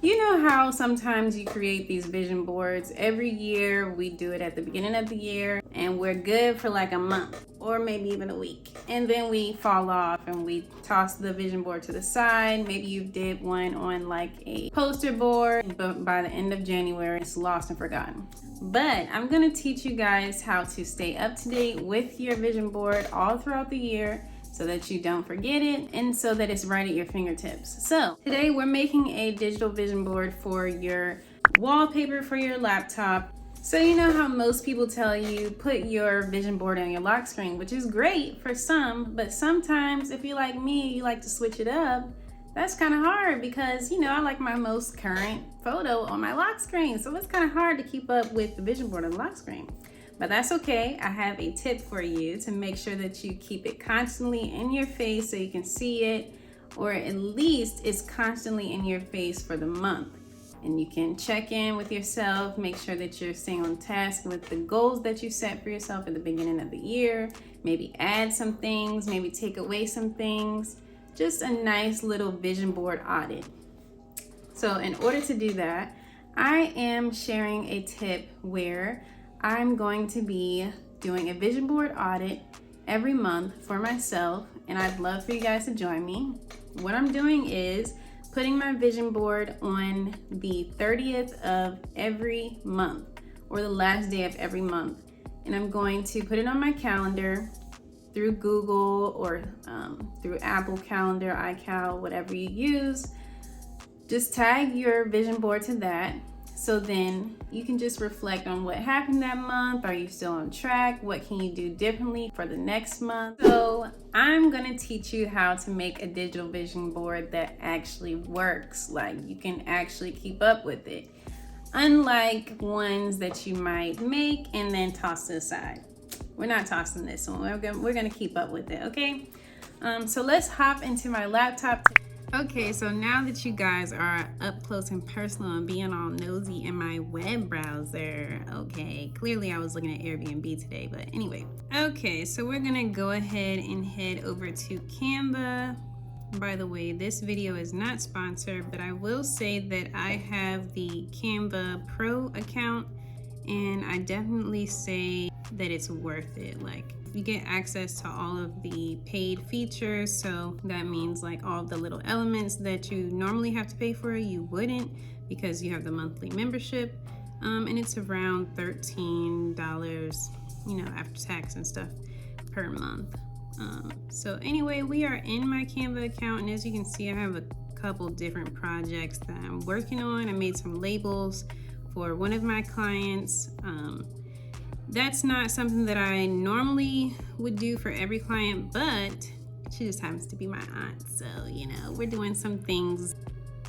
You know how sometimes you create these vision boards? Every year we do it at the beginning of the year and we're good for like a month or maybe even a week. And then we fall off and we toss the vision board to the side. Maybe you did one on like a poster board, but by the end of January it's lost and forgotten. But I'm gonna teach you guys how to stay up to date with your vision board all throughout the year, so that you don't forget it and so that it's right at your fingertips. So today we're making a digital vision board for your wallpaper for your laptop. So you know how most people tell you put your vision board on your lock screen, which is great for some, but sometimes if you're like me, you like to switch it up. That's kind of hard because, you know, I like my most current photo on my lock screen. So it's kind of hard to keep up with the vision board on the lock screen. But that's okay. I have a tip for you to make sure that you keep it constantly in your face so you can see it, or at least it's constantly in your face for the month. And you can check in with yourself, make sure that you're staying on task with the goals that you set for yourself at the beginning of the year. Maybe add some things, maybe take away some things. Just a nice little vision board audit. So in order to do that, I am sharing a tip where I'm going to be doing a vision board audit every month for myself, and I'd love for you guys to join me. What I'm doing is putting my vision board on the 30th of every month, or the last day of every month. And I'm going to put it on my calendar through Google or through Apple Calendar, iCal, whatever you use. Just tag your vision board to that. So then you can just reflect on what happened that month. Are you still on track? What can you do differently for the next month? So I'm gonna teach you how to make a digital vision board that actually works. Like you can actually keep up with it. Unlike ones that you might make and then toss to the side. We're not tossing this one. We're gonna keep up with it, okay? So let's hop into my laptop. Okay, so now that you guys are up close and personal and being all nosy in my web browser, okay, clearly I was looking at Airbnb today, but anyway. Okay, so we're gonna go ahead and head over to Canva. By the way, this video is not sponsored, but I will say that I have the Canva Pro account, and I definitely say that it's worth it. Like, you get access to all of the paid features, so that means like all of the little elements that you normally have to pay for, you wouldn't, because you have the monthly membership, and it's around $13, you know, after tax and stuff per month. So anyway, we are in my Canva account, and as you can see, I have a couple different projects that I'm working on. I made some labels for one of my clients. That's not something that I normally would do for every client, but she just happens to be my aunt. So, you know, we're doing some things,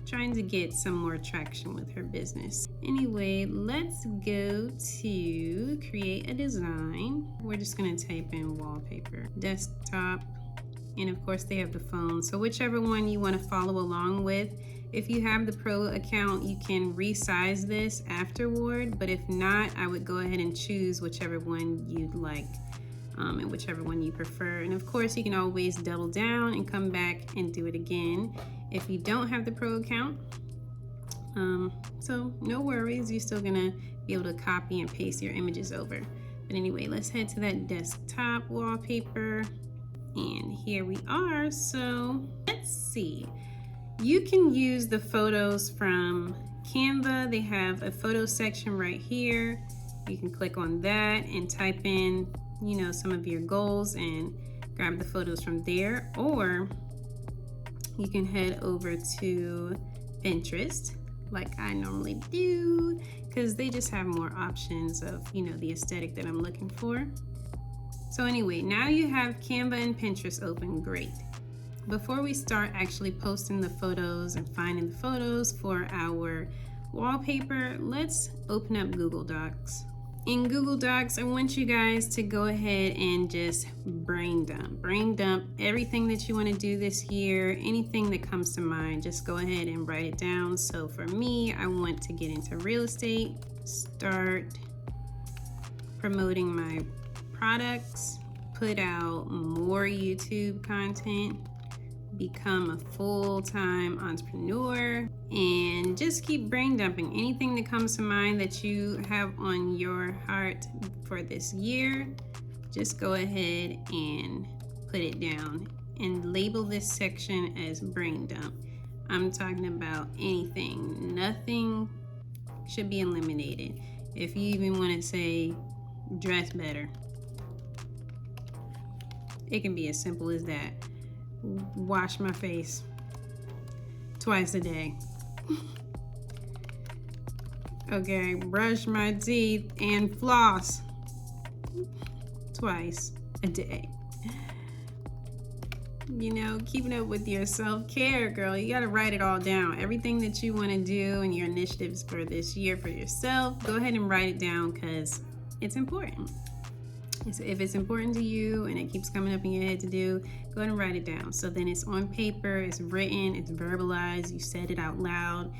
trying to get some more traction with her business. Anyway, let's go to create a design. We're just gonna type in wallpaper, desktop, and of course they have the phone. So whichever one you wanna follow along with. If you have the Pro account, you can resize this afterward, but if not, I would go ahead and choose whichever one you'd like, and whichever one you prefer. And of course, you can always double down and come back and do it again if you don't have the Pro account. So no worries, you're still gonna be able to copy and paste your images over. But anyway, let's head to that desktop wallpaper, and here we are. So let's see. You can use the photos from Canva. They have a photo section right here. You can click on that and type in, you know, some of your goals and grab the photos from there. Or you can head over to Pinterest, like I normally do, because they just have more options of, you know, the aesthetic that I'm looking for. So anyway, now you have Canva and Pinterest open. Great. Before we start actually posting the photos and finding the photos for our wallpaper, let's open up Google Docs. In Google Docs, I want you guys to go ahead and just brain dump everything that you want to do this year, anything that comes to mind, just go ahead and write it down. So for me, I want to get into real estate, start promoting my products, put out more YouTube content, become a full-time entrepreneur and just keep brain dumping anything that comes to mind that you have on your heart for this year. Just go ahead and put it down and label this section as brain dump. I'm talking about anything. Nothing should be eliminated. If you even want to say dress better, it can be as simple as that. Wash my face twice a day. Okay, brush my teeth and floss twice a day. You know, keeping up with your self-care, girl. You got to write it all down. Everything that you want to do and your initiatives for this year for yourself, go ahead and write it down because it's important. If it's important to you and it keeps coming up in your head to do, go ahead and write it down. So then it's on paper, it's written, it's verbalized, you said it out loud.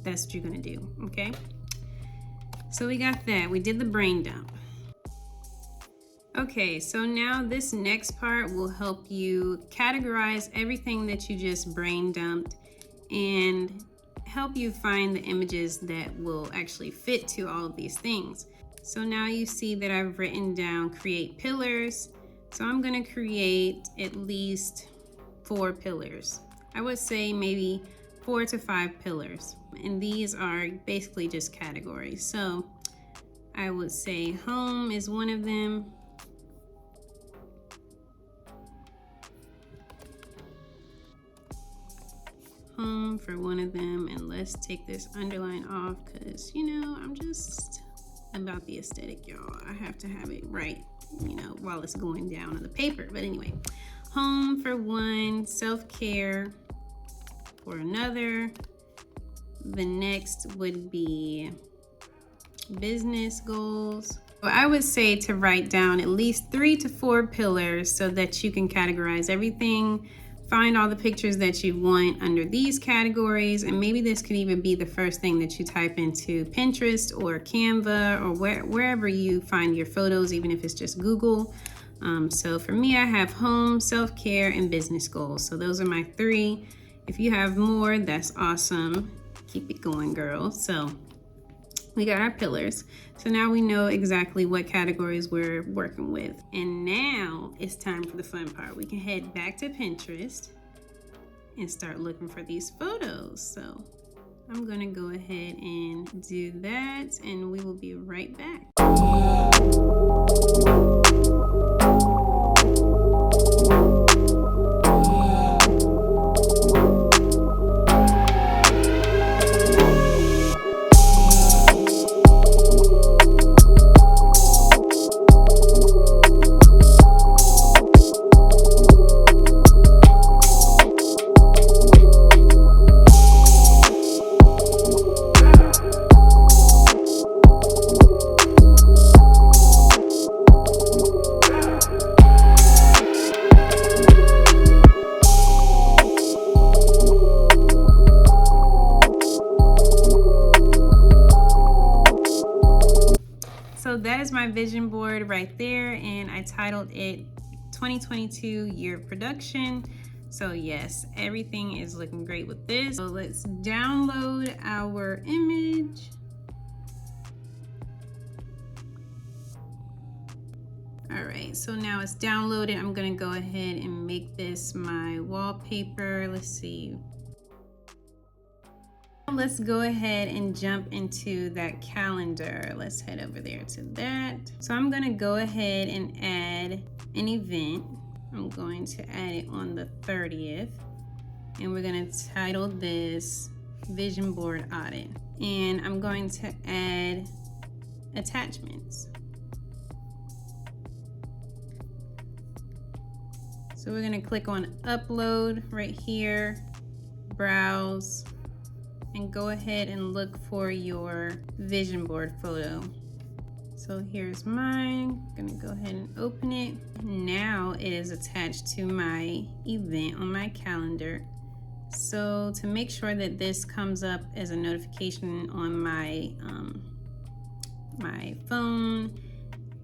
That's what you're going to do, okay? So we got that. We did the brain dump. Okay, so now this next part will help you categorize everything that you just brain dumped and help you find the images that will actually fit to all of these things. So now you see that I've written down create pillars. So I'm gonna create at least 4 pillars. I would say maybe 4 to 5 pillars. And these are basically just categories. So I would say home is one of them. Home for one of them, and let's take this underline off because, you know, I'm just about the aesthetic, y'all. I have to have it right, you know, while it's going down on the paper. But anyway, home for one, self-care for another. The next would be business goals. So I would say to write down at least 3 to 4 pillars so that you can categorize everything. Find all the pictures that you want under these categories, and maybe this could even be the first thing that you type into Pinterest or Canva or wherever you find your photos, even if it's just Google. So for me, I have home, self-care, and business goals. So those are my 3. If you have more, that's awesome. Keep it going, girl. So we got our pillars. So now we know exactly what categories we're working with. And now it's time for the fun part. We can head back to Pinterest and start looking for these photos. So I'm gonna go ahead and do that, and we will be right back. So that is my vision board right there, and I titled it 2022 Year of Production. So yes, everything is looking great with this. So let's download our image. All right, so now it's downloaded. I'm gonna go ahead and make this my wallpaper. Let's see. Let's go ahead and jump into that calendar. Let's head over there to that. So I'm gonna go ahead and add an event. I'm going to add it on the 30th. And we're gonna title this Vision Board Audit. And I'm going to add attachments. So we're gonna click on upload right here, browse, and go ahead and look for your vision board photo. So here's mine. I'm gonna go ahead and open it. Now it is attached to my event on my calendar. So to make sure that this comes up as a notification on my my phone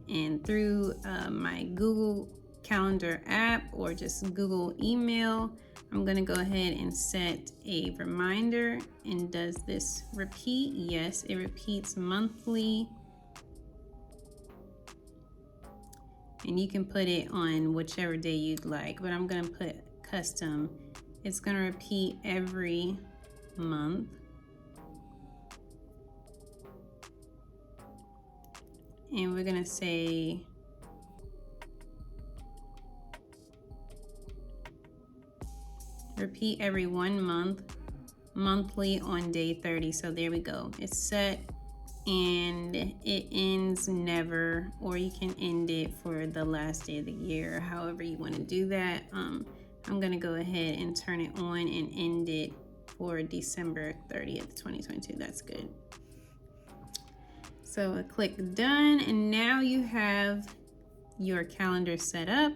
and through my Google calendar app or just Google email, I'm gonna go ahead and set a reminder. And does this repeat? Yes, it repeats monthly. And you can put it on whichever day you'd like, but I'm gonna put custom. It's gonna repeat every month. And we're gonna say repeat every 1 month, monthly on day 30. So there we go. It's set and it ends never, or you can end it for the last day of the year, however you want to do that. I'm gonna go ahead and turn it on and end it for December 30th, 2022. That's good. So I click done, and now you have your calendar set up.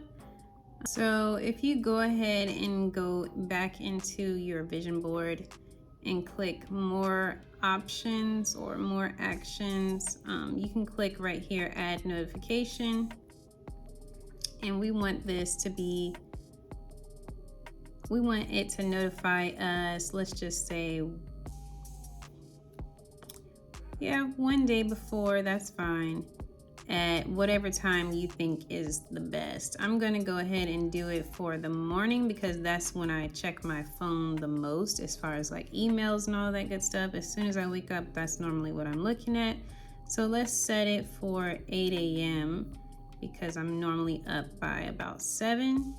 So if you go ahead and go back into your vision board and click more options or more actions, you can click right here, add notification. And we want this to be, we want it to notify us, let's just say, yeah, 1 day before, that's fine, at whatever time you think is the best. I'm gonna go ahead and do it for the morning because that's when I check my phone the most, as far as like emails and all that good stuff. As soon as I wake up, that's normally what I'm looking at. So let's set it for 8 a.m. because I'm normally up by about 7.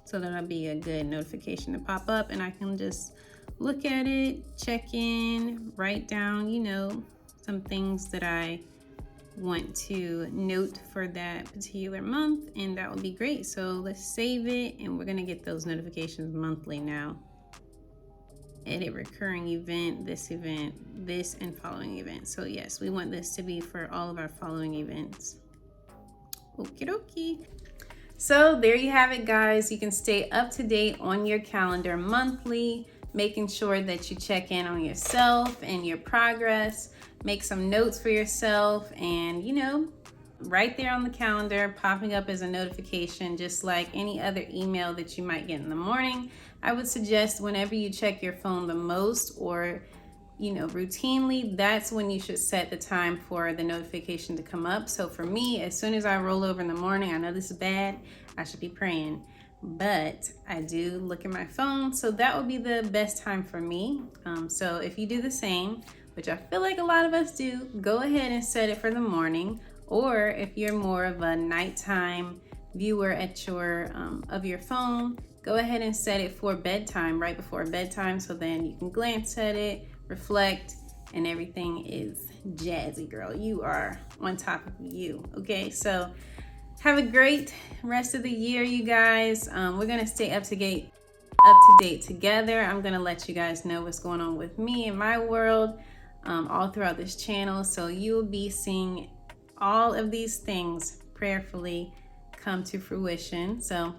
So that'll be a good notification to pop up, and I can just look at it, check in, write down, you know, some things that I want to note for that particular month, and that would be great. So let's save it, and we're gonna get those notifications monthly now. Edit recurring event, this, and following event. So yes, we want this to be for all of our following events. Okie dokie. So there you have it, guys. You can stay up to date on your calendar monthly, making sure that you check in on yourself and your progress, make some notes for yourself, and you know, right there on the calendar, popping up as a notification, just like any other email that you might get in the morning. I would suggest whenever you check your phone the most, or you know, routinely, that's when you should set the time for the notification to come up. So for me, as soon as I roll over in the morning, I know this is bad, I should be praying, but I do look at my phone. So that would be the best time for me. So if you do the same, which I feel like a lot of us do, go ahead and set it for the morning. Or if you're more of a nighttime viewer at your of your phone, go ahead and set it for bedtime, right before bedtime, so then you can glance at it, reflect, and everything is jazzy, girl. You are on top of you. Okay, so have a great rest of the year, you guys. We're gonna stay up to date together. I'm gonna let you guys know what's going on with me and my world all throughout this channel. So you'll be seeing all of these things prayerfully come to fruition. So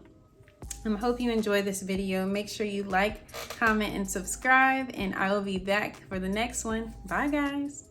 I hope you enjoyed this video. Make sure you like, comment, and subscribe, and I will be back for the next one. Bye, guys.